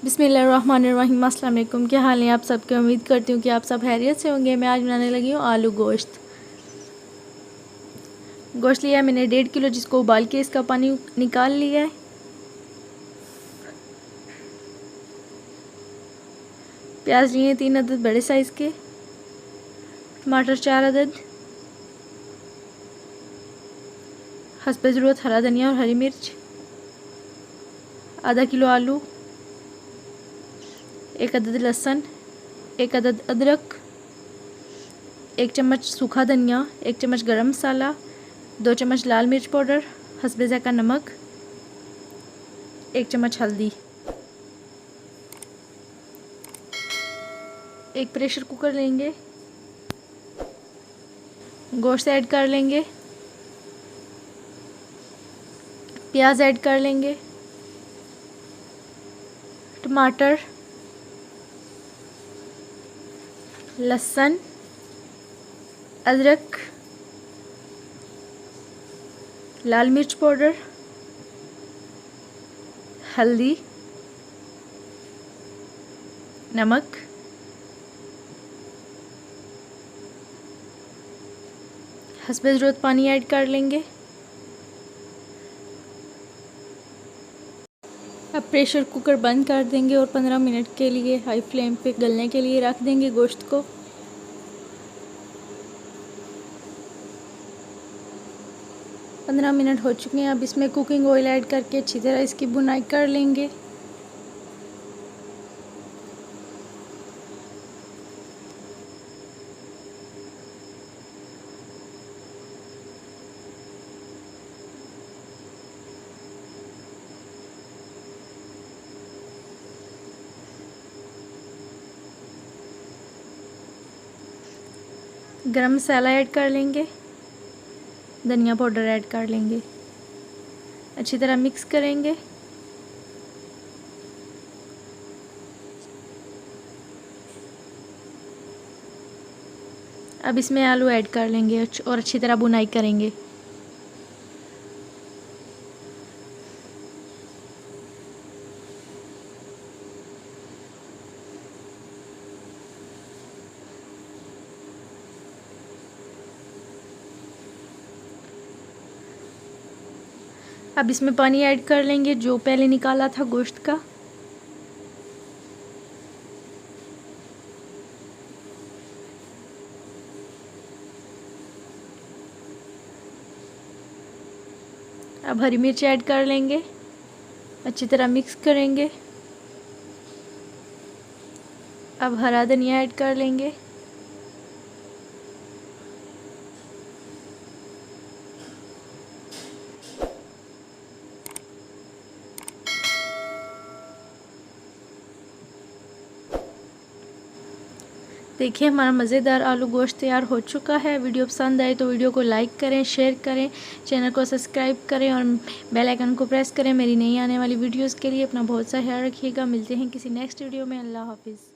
बिस्मिल्लाहिर्रहमानिर्रहीम। अस्सलाम वालेकुम। क्या हाल है आप सबके? उम्मीद करती हूँ कि आप सब खैरियत से होंगे। मैं आज बनाने लगी हूँ आलू गोश्त। गोश्त लिया है मैंने 1.5 किलो, जिसको उबाल के इसका पानी निकाल लिया है। प्याज लिए 3 अदद बड़े साइज़ के, टमाटर 4 अदद, हस्बे ज़रूरत हरा धनिया और हरी मिर्च, आधा किलो आलू, 1 अदद लहसुन, 1 अदद अदरक, 1 चम्मच सूखा धनिया, 1 चम्मच गरम मसाला, 2 चम्मच लाल मिर्च पाउडर, हस्बे ज़ायक़ा नमक, 1 चम्मच हल्दी। एक प्रेशर कुकर लेंगे, गोश्त ऐड कर लेंगे, प्याज ऐड कर लेंगे, टमाटर, लहसुन, अदरक, लाल मिर्च पाउडर, हल्दी, नमक, हस्बे ज़रूरत पानी ऐड कर लेंगे। अब प्रेशर कुकर बंद कर देंगे और 15 मिनट के लिए हाई फ्लेम पे गलने के लिए रख देंगे गोश्त को। पंद्रह मिनट हो चुके हैं। अब इसमें कुकिंग ऑयल ऐड करके अच्छी तरह इसकी भुनाई कर लेंगे। गरम मसाला ऐड कर लेंगे, धनिया पाउडर ऐड कर लेंगे, अच्छी तरह मिक्स करेंगे। अब इसमें आलू ऐड कर लेंगे और अच्छी तरह भुनाई करेंगे। अब इसमें पानी ऐड कर लेंगे जो पहले निकाला था गोश्त का। अब हरी मिर्च ऐड कर लेंगे, अच्छी तरह मिक्स करेंगे। अब हरा धनिया ऐड कर लेंगे, देखिए हमारा मज़ेदार आलू गोश्त तैयार हो चुका है। वीडियो पसंद आए तो वीडियो को लाइक करें, शेयर करें, चैनल को सब्सक्राइब करें और बेल आइकन को प्रेस करें मेरी नई आने वाली वीडियोस के लिए। अपना बहुत सा ख्याल रखिएगा। मिलते हैं किसी नेक्स्ट वीडियो में। अल्लाह हाफिज़।